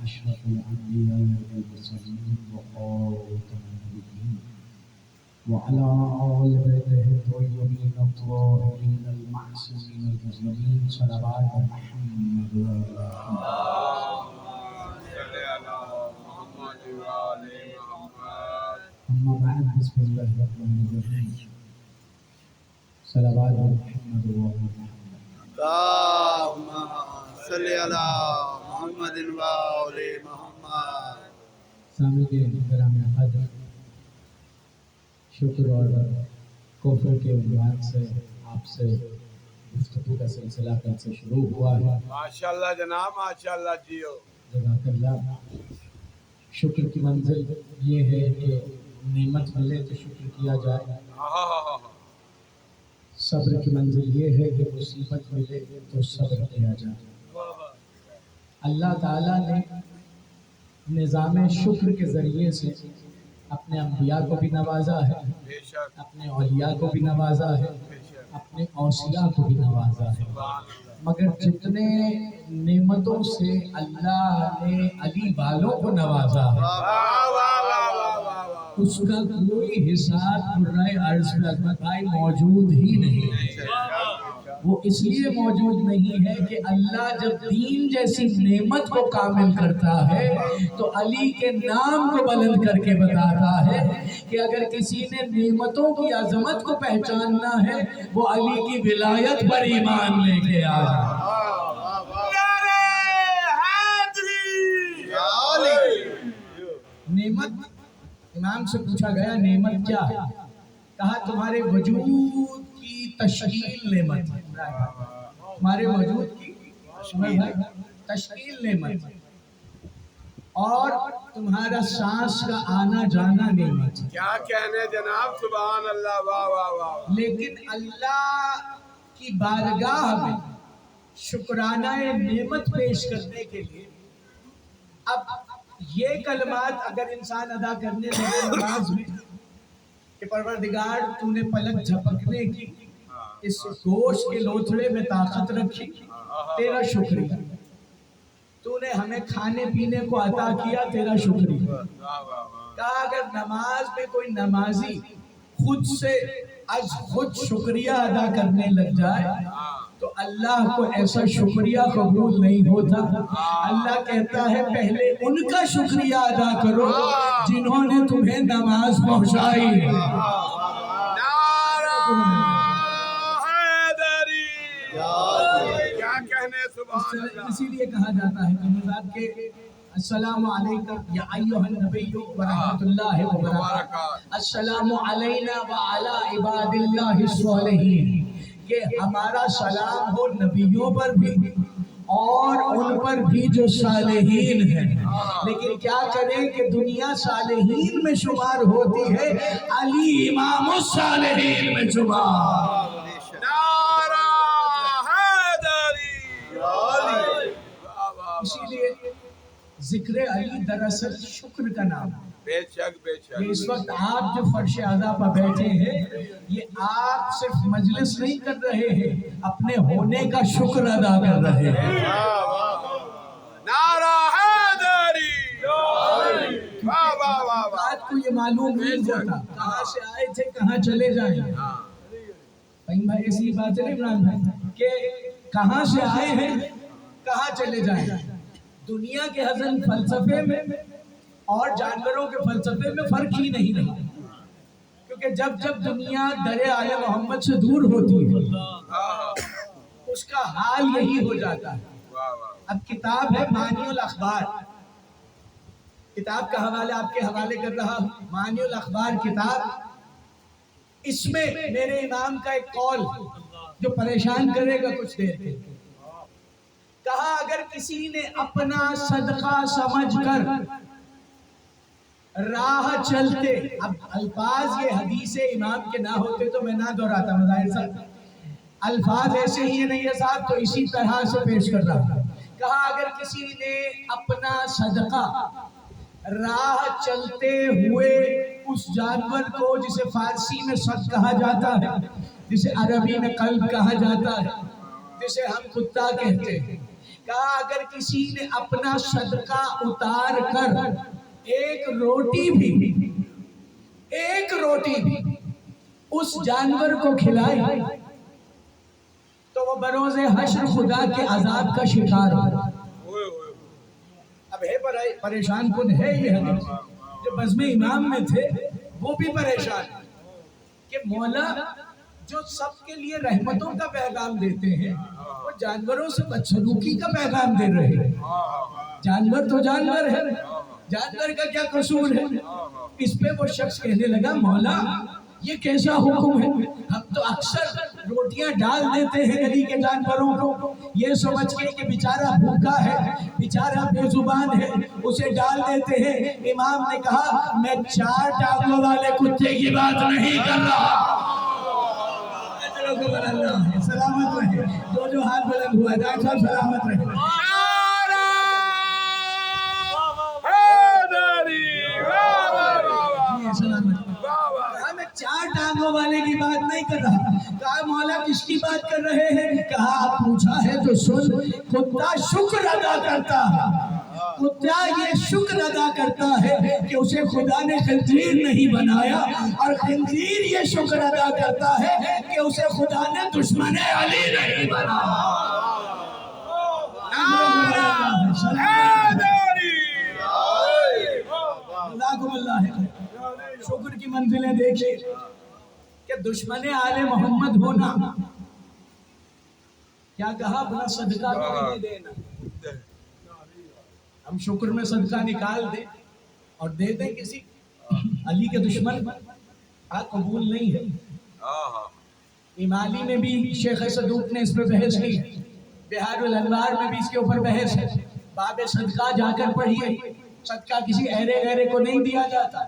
أشرف الأنبياء والمرسلين وخاتم النبيين وعلى آل بيته الطيبين الطاهرين المعصومين المظلومين صلوات محمد أما بعد بسم الله الرحمن الرحيم صلوات محمد اللهم صل على محمد وآل محمد. سامعین کرام قدر، شکر اور کفر کے عنوان سے آپ سے گفتگو کا سلسلہ کل سے شروع ہوا ہے۔ ماشاءاللہ جناب، ماشاءاللہ جیو. جزاک اللہ۔ شکر کی منزل یہ ہے کہ نعمت ملے تو شکر کیا جائے، صبر کی منزل یہ ہے کہ مصیبت ملے تو صبر کیا جائے۔ اللہ تعالیٰ نے نظام شکر کے ذریعے سے اپنے انبیاء کو بھی نوازا ہے، اپنے اولیاء کو بھی نوازا ہے، اپنے اوصیاء کو بھی نوازا ہے، مگر جتنے نعمتوں سے اللہ نے علی والوں کو نوازا ہے اس کا کوئی حساب قرۂ عرض میں اکبر بھائی موجود ہی نہیں ہے۔ وہ اس لیے موجود نہیں ہے کہ اللہ جب دین جیسی نعمت کو کامل کرتا ہے تو علی کے نام کو بلند کر کے بتاتا ہے کہ اگر کسی نے نعمتوں کی عظمت کو پہچاننا ہے وہ علی کی ولایت پر ایمان لے کے آ جائے۔ نعمت، امام سے پوچھا گیا نعمت کیا ہے؟ کہا تمہارے وجود کی تشکیل نعمت ہے، تمہارے وجود کی تشکیل نعمت ہے، اور تمہارا سانس کا آنا جانا نعمت ہے۔ کیا کہنے جناب، سبحان اللہ، واہ واہ واہ۔ لیکن اللہ کی بارگاہ میں شکرانہ نعمت پیش کرنے کے لیے اب یہ کلمات اگر انسان ادا کرنے لگے نماز میں کہ پروردگار تو نے پلک جھپکنے کی اس گوشت کے لوتھڑے میں طاقت رکھی، تیرا شکریہ۔ تو نے ہمیں کھانے پینے کو عطا کیا، تیرا شکریہ۔ کہا اگر نماز میں کوئی نمازی خود سے از خود شکریہ ادا کرنے لگ جائے تو اللہ کو ایسا شکریہ قبول نہیں ہوتا۔ اللہ کہتا ہے پہلے ان کا شکریہ ادا کرو جنہوں نے تمہیں نماز پہنچائی ہے۔ اسی لیے کہا جاتا ہے کہ نماز کے السلام علیکم یا ایھا النبی ورحمۃ اللہ وبرکاتہ، السلام علینا وعلی عباد اللہ الصالحین، کہ ہمارا سلام ہو نبیوں پر بھی اور ان پر بھی جو صالحین ہیں۔ لیکن کیا کریں کہ دنیا صالحین میں شمار ہوتی ہے، علی امام الصالحین میں شمار۔ اسی لیے ذکر علی دراصل شکر کا نام ہے۔ بے شک بے شک۔ یہ اس وقت آپ جو فرش اعضا پر بیٹھے ہیں یہ آپ صرف مجلس نہیں کر رہے ہیں، اپنے ہونے کا شکر ادا کر رہے ہیں۔ نعرہ حیدری، واہ واہ واہ۔ بات کو یہ معلوم نہیں ہوتا کہاں سے آئے تھے کہاں چلے جائیں۔ بھائی ایسی بات ہے عمران بھائی کہ کہاں سے آئے ہیں کہاں چلے جائیں۔ دنیا کے حسن فلسفے میں اور جانوروں کے فلسفے میں فرق ہی نہیں رہا، کیونکہ جب جب دنیا در آل محمد سے دور ہوتی ہے اس کا حال یہی ہو جاتا ہے۔ اب کتاب ہے معنی الاخبار، کتاب کا حوالہ آپ کے حوالے کر رہا ہوں، معنی الاخبار کتاب، اس میں میرے امام کا ایک قول جو پریشان کرے گا کچھ دیر کے، کہا اگر کسی نے اپنا صدقہ سمجھ کر راہ چلتے، اب الفاظ یہ حدیث امام کے نہ ہوتے تو میں نہ دہراتا، مظاہر صاحب الفاظ ایسے ہی نہیں ہے صاحب، تو اسی طرح سے پیش کر رہا ہوں۔ کہا اگر کسی نے اپنا صدقہ راہ چلتے ہوئے اس جانور کو جسے فارسی میں صد کہا جاتا ہے، جسے عربی میں قلب کہا جاتا ہے، جسے ہم کتا کہتے ہیں، کہا اگر کسی نے اپنا صدقہ اتار کر ایک روٹی بھی اس جانور کو کھلائی تو وہ بروز حشر خدا کے عذاب کا شکار ہے۔ اب ہے پریشان کن ہے یہ حدیث۔ جو بزم امام میں تھے وہ بھی پریشان کہ مولا جو سب کے لیے رحمتوں کا پیغام دیتے ہیں وہ جانوروں سے بدسلوکی کا پیغام دے رہے ہیں۔ جانور تو جانور ہے، جانور کا کیا قصور ہے؟ اس پہ وہ شخص کہنے لگا مولا یہ کیسا حکم ہے؟ ہم تو اکثر روٹیاں ڈال دیتے ہیں گلی کے جانوروں کو یہ سمجھ کے کہ بیچارہ بھوکا ہے، بیچارہ بے زبان ہے، اسے ڈال دیتے ہیں۔ امام نے کہا میں 4 ٹانگوں والے کتے کی بات نہیں کر رہا۔ سلامت رہے جو ہاتھ بلند ہوا ہے ڈاکٹر صاحب سلامت رہے۔ میں 4 ٹانگوں والے کی بات نہیں کر رہا۔ کہا مولا کس کی بات کر رہے ہیں؟ کہا آپ پوچھا ہے تو سن، کتا شکر ادا کرتا ہے، کتا یہ شکر ادا کرتا ہے کہ اسے خدا نے خنزیر نہیں بنایا، اور خنزیر یہ شکر ادا کرتا ہے کہ اسے خدا نے دشمن علی نہیں بنایا۔ شکر کی منزلیں دیکھیں کہ دشمن آل محمد ہونا کیا کہا اپنا صدقہ نہیں دینا۔ ہم شکر میں صدقہ نکال دیں اور دے دیں کسی علی کے دشمن قبول نہیں ہے۔ امالی میں بھی شیخ صدوق نے اس پہ بحث کی، بہار الانوار میں بھی اس کے اوپر بحث ہے۔ باب صدقہ جا کر پڑھیے، صدقہ کسی ایرے غیرے کو نہیں دیا جاتا۔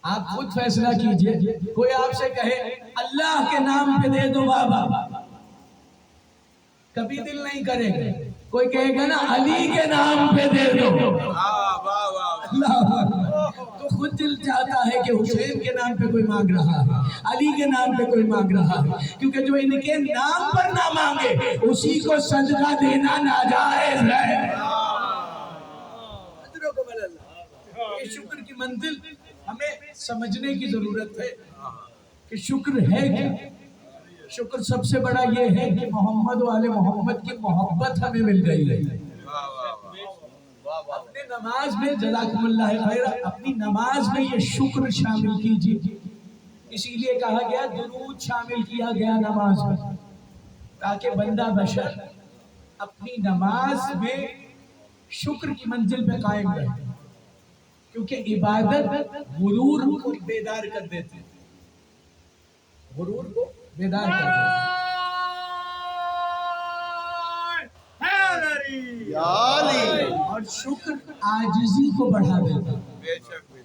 آپ خود فیصلہ کیجئے، کوئی آپ سے کہے اللہ کے نام پہ دے دو بابا، کبھی دل نہیں کرے گا۔ کوئی کہے گا نا علی کے نام پہ دے دو، اللہ تو خود دل چاہتا ہے کہ حسین کے نام پہ کوئی مانگ رہا ہے، علی کے نام پہ کوئی مانگ رہا ہے، کیونکہ جو ان کے نام پر نہ مانگے اسی کو صدقہ دینا ناجائز ہے۔ یہ شکر کی منزل ہمیں سمجھنے کی ضرورت ہے کہ شکر ہے کیا۔ شکر سب سے بڑا یہ ہے کہ محمد و آل محمد کی محبت ہمیں مل گئی ہے۔ اپنے نماز میں جزاکم اللہ خیر، اپنی نماز میں یہ شکر شامل کیجیے۔ اسی لیے کہا گیا درود شامل کیا گیا نماز میں، تاکہ بندہ بشر اپنی نماز میں شکر کی منزل پہ قائم رہے، کیونکہ عبادت غرور کو بیدار کر دیتے ہیں، غرور کو بیدار کر دیتے ہیں۔ اور شکر عاجزی کو بڑھا دیتا ہے۔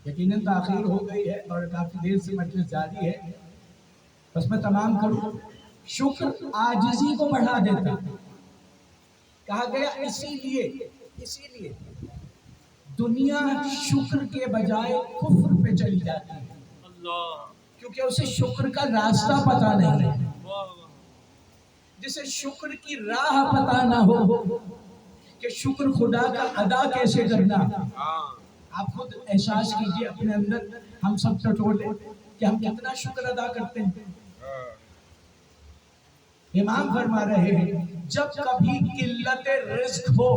یقیناً تاخیر ہو گئی ہے اور کافی دیر سے مجلس جاری ہے، بس میں تمام کروں۔ شکر عاجزی کو بڑھا دیتا ہے، کہا گیا اسی لیے دنیا شکر کے بجائے کفر پہ چلی جاتی ہے، کیونکہ اسے شکر کا راستہ پتہ نہیں ہے۔ جسے شکر کی راہ پتہ نہ ہو کہ شکر خدا کا ادا کیسے کرنا، آپ خود احساس کیجئے اپنے اندر، ہم سب ٹٹولے کہ ہم کتنا شکر ادا کرتے ہیں۔ امام فرما رہے ہیں جب کبھی قلت رزق ہو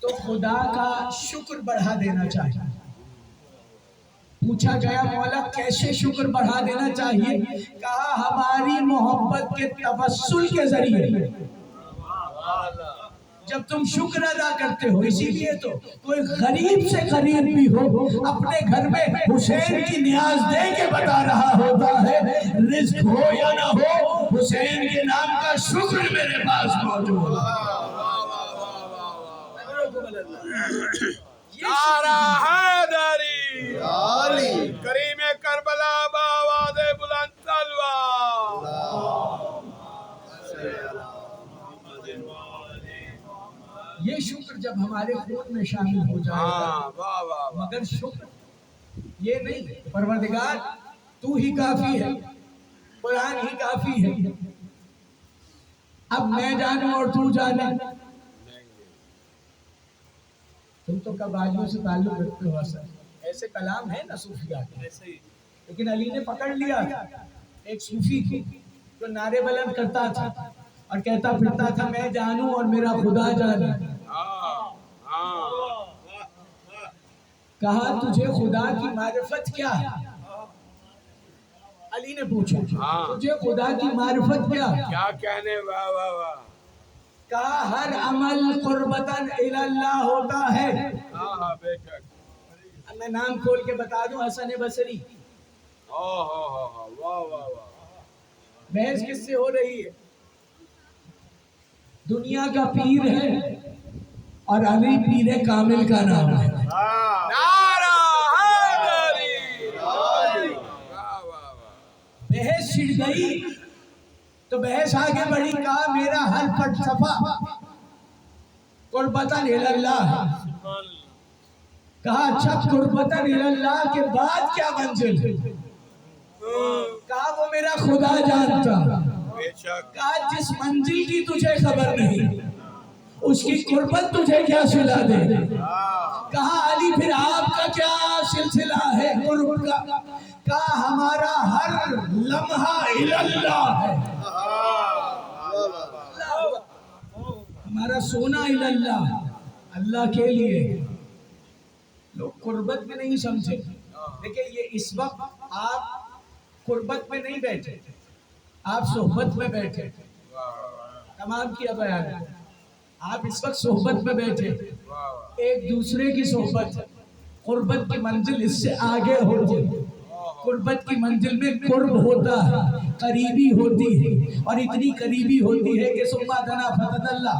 تو خدا کا شکر بڑھا دینا چاہیے۔ پوچھا گیا مولا کیسے شکر بڑھا دینا چاہیے؟ کہا ہماری محبت کے توسل کے ذریعے۔ جب تم شکر ادا کرتے ہو، اسی لیے تو کوئی غریب سے غریب بھی ہو اپنے گھر میں حسین کی نیاز دے کے بتا رہا ہوتا ہے رزق ہو یا نہ ہو حسین کے نام کا شکر میرے پاس موجود ہے۔ نعرہ حیدری کریم کربلا بآواز بلند تلوار۔ یہ شکر جب ہمارے خون میں شامل ہو جائے گا، مگر شکر یہ نہیں پروردگار تو ہی کافی ہے، قرآن ہی کافی ہے. اب میں جانوں اور تو جانے. تم تو قبائلیوں سے تعلق رکھتے ہو اصل. ایسے کلام ہے نا صوفیات میں. لیکن علی نے پکڑ لیا ایک صوفی کو جو نعرے بلند کرتا تھا اور کہتا پھرتا تھا میں جانوں اور میرا خدا جانے. کہا تجھے خدا کی معرفت کیا ہے؟ علی نے پوچھا تجھے خدا کی معرفت کیا ہے؟ کیا کہنے. واہ واہ واہ. کہا ہر عمل قربتاً الی اللہ ہوتا ہے. بے شک. اب میں نام کھول کے بتا دوں حسن بصری. واہ واہ واہ. بحث کس سے ہو رہی ہے؟ دنیا کا پیر ہے اور علی پیر کامل کا نام ہے. نعرہ حیدری. بحث چھڑ گئی تو بحث آگے بڑھی. کہا میرا ہر فلسفہ قربتاً الی اللہ ہے. کہا اچھا قربتاً الی اللہ کے بعد کیا منزل ہے؟ کہا وہ میرا خدا جانتا. بے شک. کہا جس منزل کی تجھے خبر نہیں اس کی قربت تجھے کیا صلہ دے. کہا علی پھر آپ کا کیا سلسلہ ہے قرب کا؟ کہا ہمارا ہر لمحہ الی اللہ ہے. ہمارا سونا الی اللہ، اللہ کے لیے. لوگ قربت میں نہیں سمجھے. لیکن یہ اس وقت آپ قربت میں نہیں بیٹھے، آپ صحبت میں بیٹھے. تمام کیا بیان. آپ اس وقت صحبت میں بیٹھے، ایک دوسرے کی صحبت. قربت کی منزل اس سے آگے ہوتی ہے. قربت کی منزل میں قرب ہوتا ہے، قریبی ہوتی ہے، اور اتنی قریبی ہوتی ہے کہ ثم دنا فتدلی.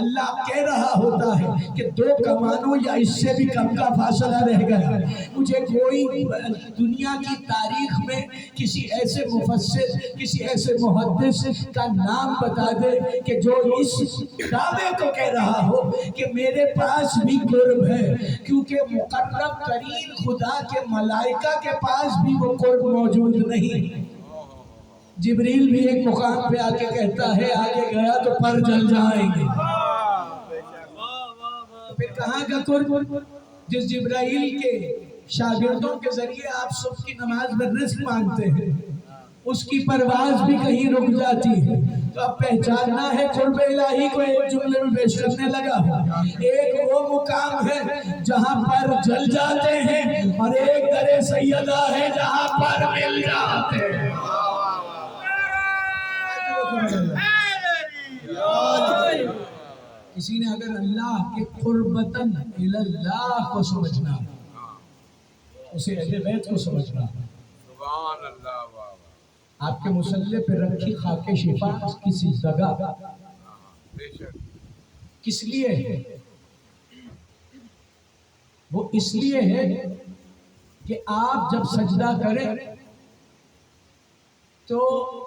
اللہ کہہ رہا ہوتا ہے کہ 2 کمانوں یا اس سے بھی کم کا فاصلہ رہ گیا. مجھے کوئی دنیا کی تاریخ میں کسی ایسے مفسر، کسی ایسے محدث کا نام بتا دے کہ جو اس دعوے کو کہہ رہا ہو کہ میرے پاس بھی قرب ہے. کیونکہ مقرب ترین خدا کے ملائکہ کے پاس بھی وہ قرب موجود نہیں. جبریل بھی ایک مقام پہ آ کے کہتا ہے آگے گیا تو پر جل جائیں گے. پھر کہاں کا قرب؟ جس جبرائیل کے شاگردوں کے ذریعے آپ صبح کی نماز میں رزق مانگتے ہیں، اس کی پرواز بھی کہیں رک جاتی ہے. تو اب پہچاننا ہے قرب الہی کو ایک جملے میں پیش کرنے لگا. ایک وہ مقام ہے جہاں پر جل جاتے ہیں، اور ایک در سیدہ ہے جہاں پر مل جاتے ہیں. کسی نے اگر اللہ کے قربتاً الی اللہ کو سمجھنا، اسے اہل بیت کو سمجھنا. سبحان اللہ. آپ کے مصلی پہ رکھی خاک شفا کسی جگہ بے شک. کس لیے ہے؟ وہ اس لیے ہے کہ آپ جب سجدہ کریں تو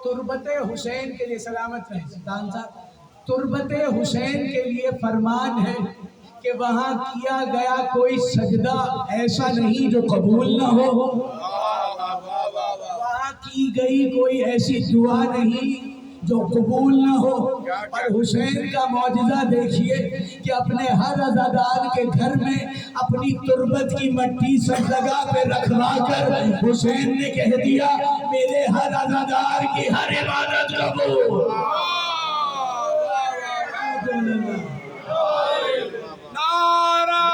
تربت حسین کے لیے سلامت رہے سلطان صاحب، تربت حسین کے لیے فرمان ہے کہ وہاں کیا گیا کوئی سجدہ ایسا نہیں جو قبول نہ ہو. وہاں کی گئی کوئی ایسی دعا نہیں جو قبول نہ ہو. اور حسین کا معجزہ دیکھیے کہ اپنے ہر عزادار کے گھر میں اپنی تربت کی مٹی سب جگہ پہ رکھوا کر حسین نے کہہ دیا میرے ہر عزادار کی ہر عبادت قبول. نعرہ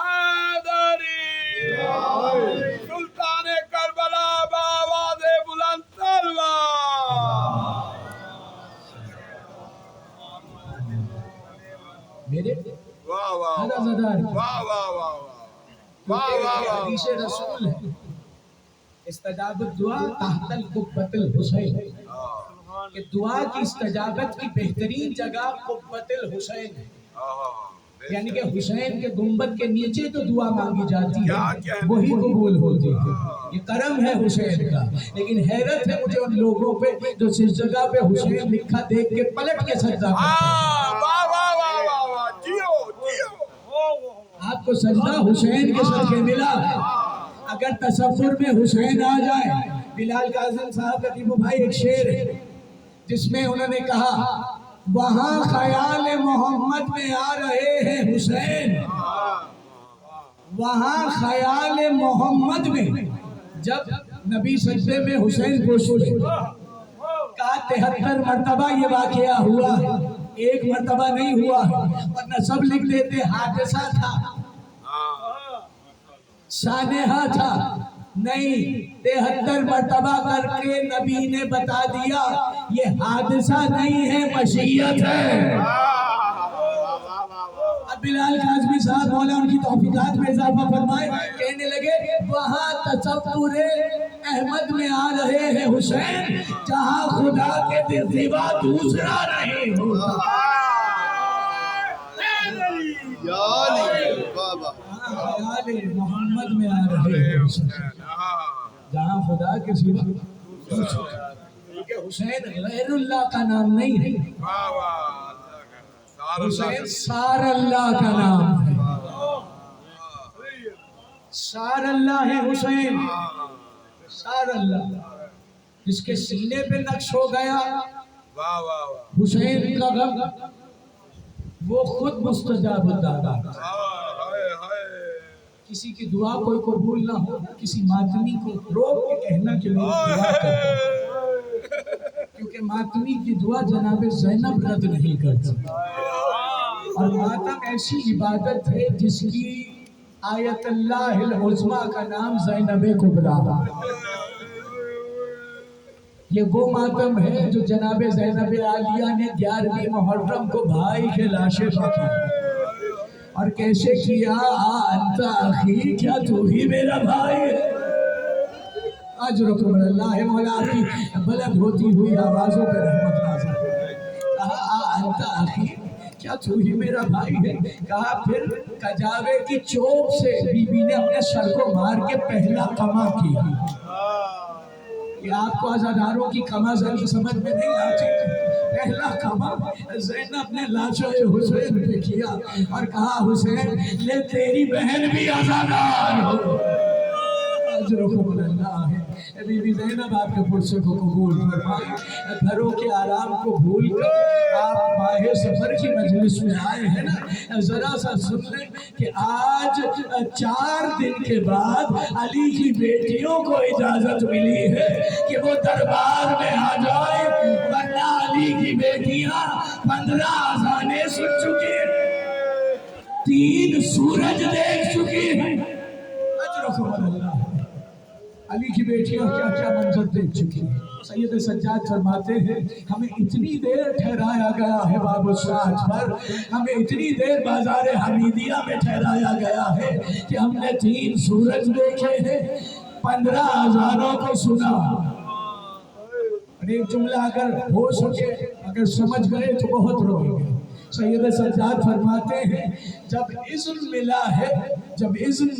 حیدری. سلطان کربلا بآواز بلند تلوار. میرے واہ واہ ہر عزادار کی واہ واہ واہ واہ واہ واہ. حدیث رسول ہے استجاب الدعا تحت القبۃ الحسین، کہ دعا کی استجابت کی بہترین جگہ قبۃ الحسین ہے. یعنی کہ حسین کے گنبد کے نیچے تو دعا مانگی جاتی ہے وہی قبول ہوتی ہے. یہ کرم ہے حسین کا. لیکن حیرت ہے مجھے ان لوگوں پہ جو جس جگہ پہ حسین لکھا دیکھ کے پلٹ کے سجدہ کرتے. آپ کو سجدہ حسین کے صدقے ملا. اگر تصور میں حسین آ جائے بلال قاسم صاحب کا دیبو بھائی ایک شعر ہے جس میں انہوں نے کہا وہاں خیال محمد میں آ رہے ہیں حسین، وہاں خیال محمد میں، جب نبی سجدے میں حسین کو چھوڑے کہا 73 مرتبہ یہ واقعہ ہوا ہے، ایک مرتبہ نہیں ہوا ہے، ورنہ سب لکھ دیتے حادثہ تھا، سانحہ تھا، نہیں 73 مرتبہ کر کے نبی نے بتا دیا یہ حادثہ نہیں ہے، مشیت ہے۔ اب بلال قاسمی صاحب مولا ان کی توفیقات میں اضافہ فرمائے، کہنے لگے وہاں تصور احمد میں آ رہے ہیں حسین، جہاں خدا کے سوا دوسرا نہیں ہوتا، خیال محمد میں آ رہے ہیں حسین، جہاں خدا کے سوا دوسرا، کیونکہ حسین غیر اللہ کا نام نہیں ہے، حسین سار اللہ کا نام ہے، سار اللہ ہے حسین، سار اللہ، جس کے سینے پہ نقش ہو گیا حسین کا غم، وہ خود مستجاب الدعوات، کسی کی دعا کوئی قبول نہ ہو، کسی ماتمی کو روک کے کہنا کہ میری دعا کرو، کیونکہ ماتمی کی دعا جناب زینب رد نہیں کرتی، اور ماتم ایسی عبادت ہے جس کی آیت اللہ العظمیٰ کا نام زینب کبریٰ، یہ وہ ماتم ہے جو جناب زینب عالیہ نے 11ویں محرم کو بھائی کے لاشے کی، اور کیسے کیا انت اخی، کیا تو ہی میرا بھائی ہے، اجرکم اللہ ہے، مولا آپ کی بلند ہوتی ہوئی آوازوں پر رحمت نازل، کہا انت اخی، کیا تو ہی میرا بھائی ہے، کہا پھر کجاوے کی چوب سے بی بی نے اپنے سر کو مار کے پہلا قمع کی، یہ آپ کو عزاداروں کی قمع زنی سمجھ میں نہیں آتی، پہلا قمع زینب نے لاشے حسین پہ کیا اور کہا حسین لے تیری بہن بھی عزادار ہو، اجرکم اللہ ہے، بی بی زینب آپ کے پرسے کو قبول فرمائے، گھروں کے آرام کو بھول کر آپ ماہ سفر کی مجلس میں آئے ہیں نا، ذرا سا سن لیں کہ آج 4 دن کے بعد علی کی بیٹیوں کو اجازت ملی ہے کہ وہ دربار میں آ جائیں، ورنہ علی کی بیٹیاں 15 اذانیں سن چکی ہیں، 3 سورج دیکھ چکی ہیں، اجرکم اللہ، علی کی بیٹیاں کیا کیا منظر دیکھ چکی ہیں۔ سید سجاد فرماتے ہیں ہمیں اتنی دیر ٹھہرایا گیا ہے باب الساعت پر، ہمیں اتنی دیر بازار حمیدیہ میں ٹھہرایا گیا ہے کہ ہم نے 3 سورج دیکھے ہیں، 15 اذانوں کو سنا، اور ایک جملہ اگر ہو سکے، اگر سمجھ گئے تو بہت روئیں گے۔ سید سجاد فرماتے ہیں جب اذن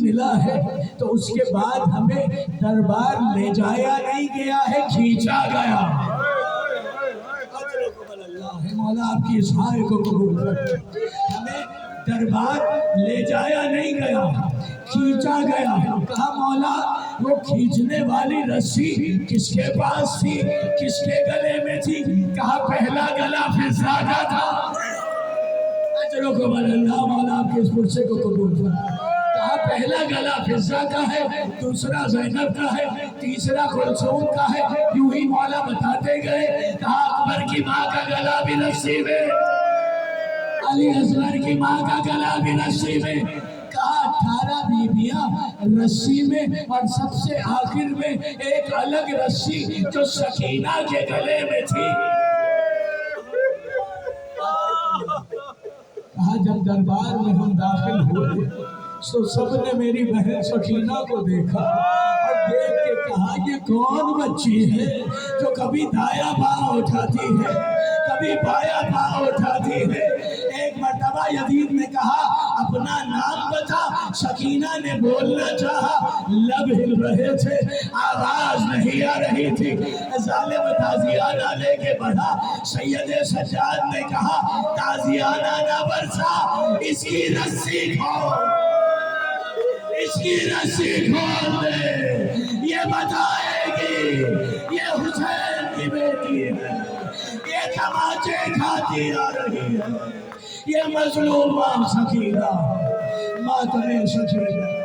ملا ہے تو اس کے بعد ہمیں دربار لے جایا نہیں گیا ہے، کھینچا گیا، مولا آپ کی اصحاء کو قبول کرتے، ہمیں دربار لے جایا نہیں گیا، کھینچا گیا، کہا مولا وہ کھینچنے والی رسی کس کے پاس تھی، کس کے گلے میں تھی، کہا پہلا گلا فضہ کا تھا، اجرکم اللہ، مولا آپ کے اس پرسے کو قبول فرمائے، کہا پہلا گلا فضہ کا ہے، دوسرا زینب کا ہے، تیسرا کلثوم کا ہے، یوں ہی مولا بتاتے گئے، کہا اکبر کی ماں کا گلا بھی رسی میں، علی اصغر کی ماں کا گلا بھی رسی میں، کہا 18 بیویاں رسی میں، اور سب سے آخر میں ایک الگ رسی جو سکینہ کے گلے میں تھی، کہا جب دربار میں ہم داخل ہوئے تو سب نے میری بہن سکینہ کو دیکھا اور دیکھ کے کہا یہ کون بچی ہے جو کبھی دایا پاؤں اٹھاتی ہے، کبھی بایا پاؤں اٹھاتی ہے، ایک مرتبہ یزید نے کہا اپنا نام بتا، سکینہ نے بولنا چاہا، لب ہل رہے تھے، آواز نہیں آ رہی تھی، ظالم تازیانہ لے کے بڑھا، سید سجاد نے کہا تازیانہ نہ برسا، اس کی رسی کھو، اس کی رسی کھول دے، یہ بتائے گی یہ حسین کی بیٹی ہے، یہ تماچے کھاتی آ رہی ہے، یہ مظلوم ماں سکینہ ماتم سکینہ